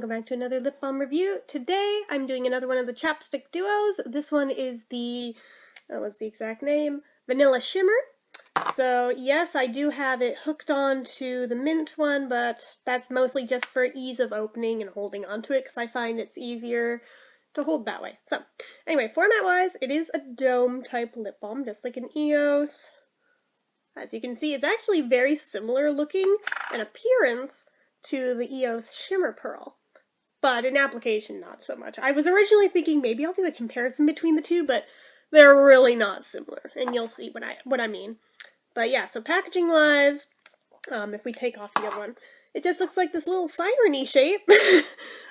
welcome back to another lip balm review. Today I'm doing another one of the Chapstick Duos. This one is what's the exact name? Vanilla Shimmer. So yes, I do have it hooked on to the mint one, but that's mostly just for ease of opening and holding onto it because I find it's easier to hold that way. So anyway, format-wise, it is a dome type lip balm, just like an EOS. As you can see, it's actually very similar looking in appearance to the EOS Shimmer Pearl, but in application not so much. I was originally thinking maybe I'll do a comparison between the two, but they're really not similar, and you'll see what I mean. But yeah, so packaging wise, if we take off the other one, it just looks like this little siren-y shape.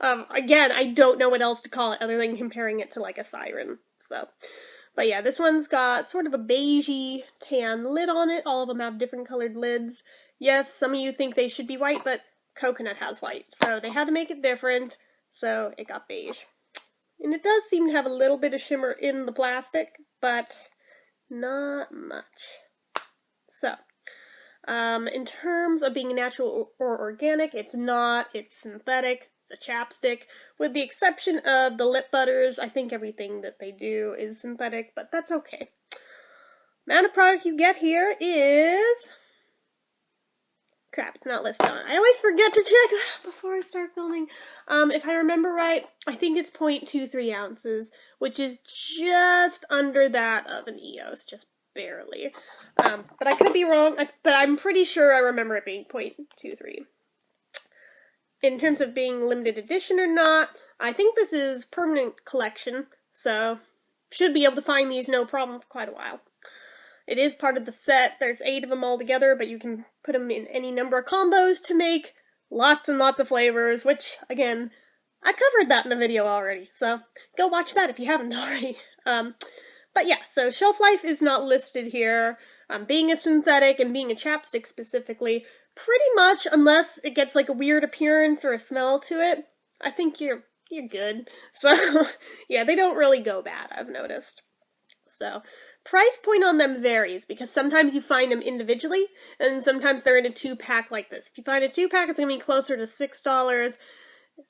Again, I don't know what else to call it other than comparing it to like a siren. So, but yeah, this one's got sort of a beigey tan lid on it. All of them have different colored lids. Yes, some of you think they should be white, but Coconut has white, so they had to make it different, so it got beige. And it does seem to have a little bit of shimmer in the plastic, but not much. So, in terms of being natural or organic, it's not. It's synthetic. It's a chapstick. With the exception of the lip butters, I think everything that they do is synthetic, but that's okay. Amount of product you get here is... Crap, it's not listed on it. I always forget to check that before I start filming. If I remember right, I think it's 0.23 ounces, which is just under that of an EOS, just barely. But I could be wrong, but I'm pretty sure I remember it being 0.23. In terms of being limited edition or not, I think this is permanent collection, so should be able to find these no problem for quite a while. It is part of the set. There's 8 of them all together, but you can put them in any number of combos to make lots and lots of flavors, which, again, I covered that in a video already, so go watch that if you haven't already. But yeah, so shelf life is not listed here. Being a synthetic and being a chapstick specifically, pretty much, unless it gets like a weird appearance or a smell to it, I think you're good. So, yeah, they don't really go bad, I've noticed. So, price point on them varies, because sometimes you find them individually, and sometimes they're in a 2-pack like this. If you find a 2-pack, it's going to be closer to $6.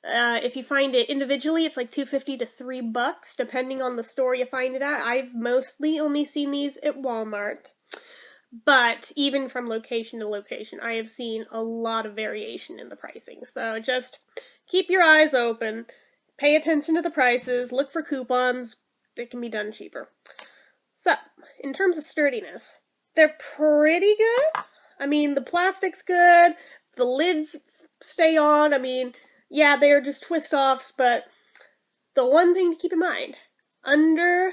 If you find it individually, it's like $2.50 to $3, depending on the store you find it at. I've mostly only seen these at Walmart. But even from location to location, I have seen a lot of variation in the pricing. So just keep your eyes open, pay attention to the prices, look for coupons. It can be done cheaper. So, in terms of sturdiness, they're pretty good. I mean, the plastic's good, the lids stay on. I mean, yeah, they are just twist-offs, but the one thing to keep in mind, under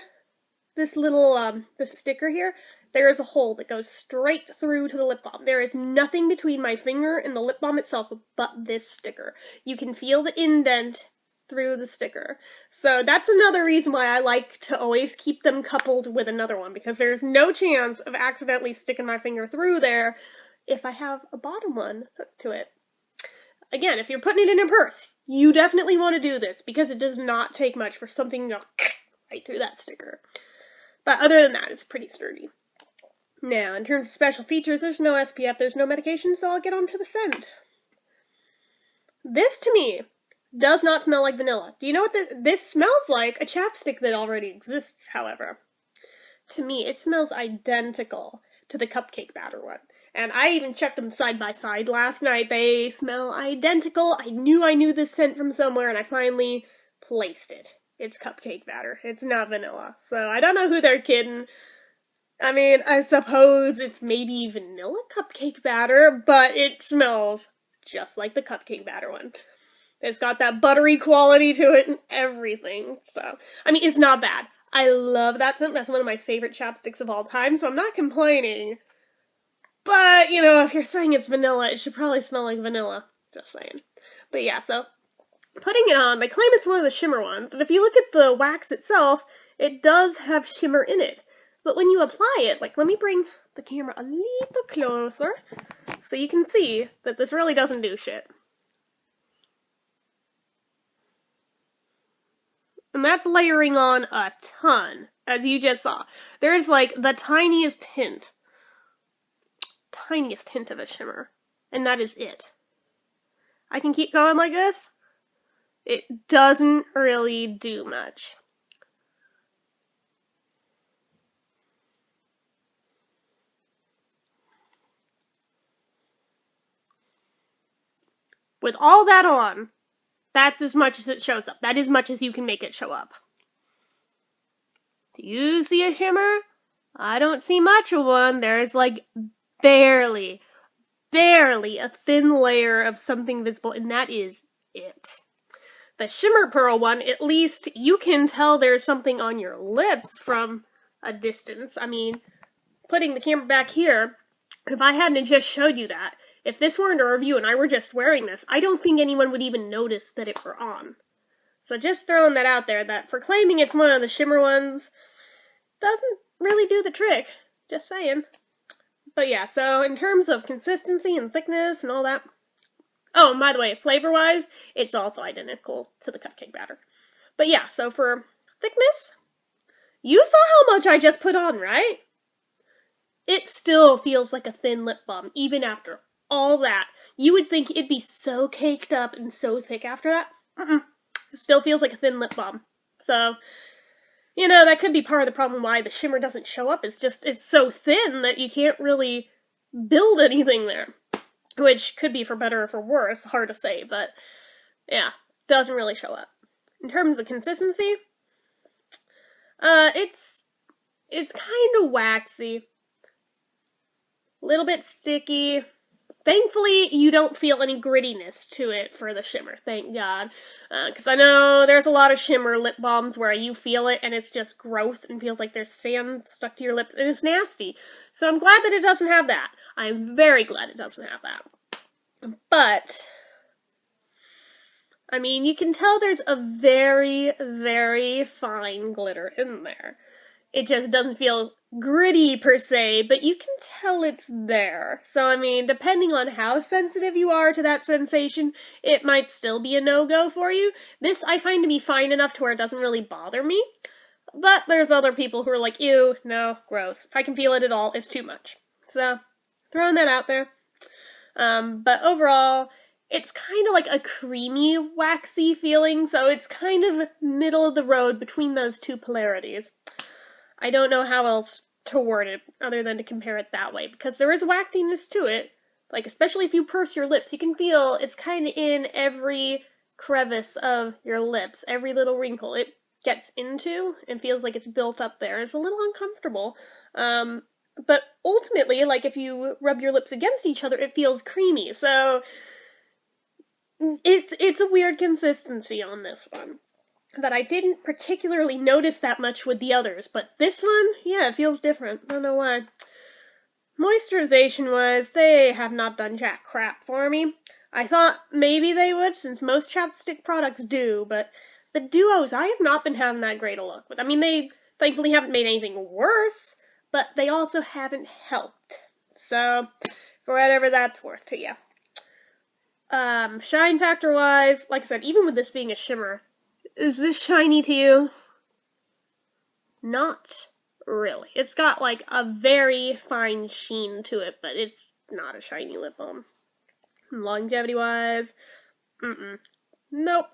this little, this sticker here, there is a hole that goes straight through to the lip balm. There is nothing between my finger and the lip balm itself but this sticker. You can feel the indent through the sticker. So that's another reason why I like to always keep them coupled with another one, because there's no chance of accidentally sticking my finger through there if I have a bottom one hooked to it. Again, if you're putting it in a purse, you definitely want to do this, because it does not take much for something to go right through that sticker. But other than that, it's pretty sturdy. Now, in terms of special features, there's no SPF, there's no medication, so I'll get on to the scent. This, to me, does not smell like vanilla. Do you know what this smells like? A chapstick that already exists, however. To me, it smells identical to the cupcake batter one. And I even checked them side by side last night. They smell identical. I knew this scent from somewhere, and I finally placed it. It's cupcake batter. It's not vanilla. So I don't know who they're kidding. I mean, I suppose it's maybe vanilla cupcake batter, but it smells just like the cupcake batter one. It's got that buttery quality to it and everything. So, I mean, it's not bad. I love that scent. That's one of my favorite chapsticks of all time, so I'm not complaining. But, you know, if you're saying it's vanilla, it should probably smell like vanilla. Just saying. But yeah, so, putting it on, they claim it's one of the shimmer ones, and if you look at the wax itself, it does have shimmer in it. But when you apply it, like, let me bring the camera a little closer so you can see that this really doesn't do shit. And that's layering on a ton, as you just saw. There's like the tiniest hint of a shimmer, and that is it. I can keep going like this. It doesn't really do much. With all that on, that's as much as it shows up. That is as much as you can make it show up. Do you see a shimmer? I don't see much of one. There's like barely a thin layer of something visible, and that is it. The shimmer pearl one, at least you can tell there's something on your lips from a distance. I mean, putting the camera back here, if I hadn't just showed you that, if this weren't a review and I were just wearing this, I don't think anyone would even notice that it were on. So just throwing that out there, that for claiming it's one of the shimmer ones doesn't really do the trick. Just saying. But yeah, so in terms of consistency and thickness and all that. Oh, and by the way, flavor-wise, it's also identical to the cupcake batter. But yeah, so for thickness, you saw how much I just put on, right? It still feels like a thin lip balm, even after all that. You would think it'd be so caked up and so thick after that. It still feels like a thin lip balm. So, you know, that could be part of the problem why the shimmer doesn't show up. It's just, it's so thin that you can't really build anything there. Which could be for better or for worse, hard to say, but yeah, doesn't really show up. In terms of consistency, it's kind of waxy. A little bit sticky. Thankfully, you don't feel any grittiness to it for the shimmer, thank God. Because I know there's a lot of shimmer lip balms where you feel it and it's just gross and feels like there's sand stuck to your lips and it's nasty. So I'm glad that it doesn't have that. I'm very glad it doesn't have that. But, I mean, you can tell there's a very, very fine glitter in there. It just doesn't feel gritty per se, but you can tell it's there. So, I mean, depending on how sensitive you are to that sensation, it might still be a no-go for you. This I find to be fine enough to where it doesn't really bother me. But there's other people who are like, ew, no, gross. If I can feel it at all, it's too much. So, throwing that out there. But overall, it's kind of like a creamy, waxy feeling, so it's kind of middle of the road between those two polarities. I don't know how else to word it other than to compare it that way, because there is waxiness to it. Like, especially if you purse your lips, you can feel it's kind of in every crevice of your lips, every little wrinkle it gets into and feels like it's built up there. It's a little uncomfortable. But ultimately, like, if you rub your lips against each other, it feels creamy. So, it's a weird consistency on this one. But I didn't particularly notice that much with the others. But this one, yeah, it feels different. I don't know why. Moisturization-wise, they have not done jack crap for me. I thought maybe they would, since most chapstick products do, but the duos I have not been having that great a luck with. I mean, they thankfully haven't made anything worse, but they also haven't helped. So, for whatever that's worth to you. Shine factor-wise, like I said, even with this being a shimmer, is this shiny to you? Not really. It's got, like, a very fine sheen to it, but it's not a shiny lip balm. Longevity-wise, nope.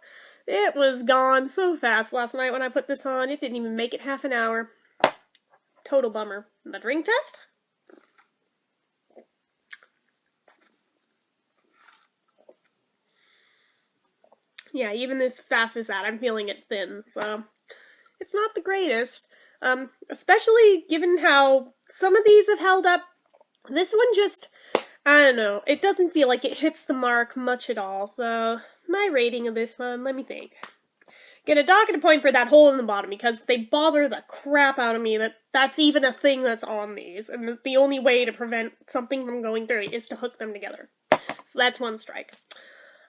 It was gone so fast last night when I put this on. It didn't even make it half an hour. Total bummer. The drink test? Yeah, even as fast as that, I'm feeling it thin, so it's not the greatest. Especially given how some of these have held up. This one just, I don't know, it doesn't feel like it hits the mark much at all, so my rating of this one, let me think. Get a docket point for that hole in the bottom, because they bother the crap out of me that that's even a thing that's on these, and the only way to prevent something from going through is to hook them together. So that's one strike.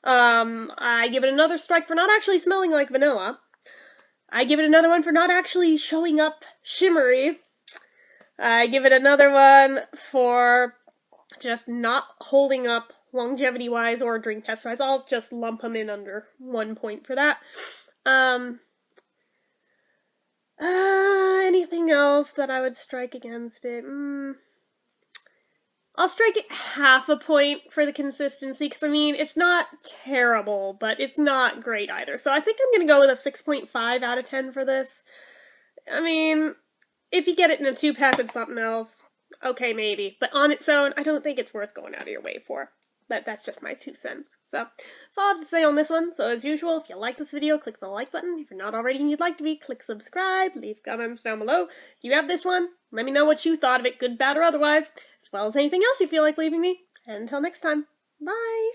I give it another strike for not actually smelling like vanilla. I give it another one for not actually showing up shimmery. I give it another one for just not holding up longevity-wise or drink test-wise. I'll just lump them in under 1 point for that. Anything else that I would strike against it? I'll strike it half a point for the consistency, because I mean, it's not terrible, but it's not great either. So I think I'm going to go with a 6.5 out of 10 for this. I mean, if you get it in a 2-pack with something else, okay, maybe. But on its own, I don't think it's worth going out of your way for. But that's just my 2 cents. So that's all I have to say on this one. So as usual, if you like this video, click the like button. If you're not already and you'd like to be, click subscribe. Leave comments down below. If you have this one, let me know what you thought of it, good, bad, or otherwise, as well as anything else you feel like leaving me. And until next time, bye!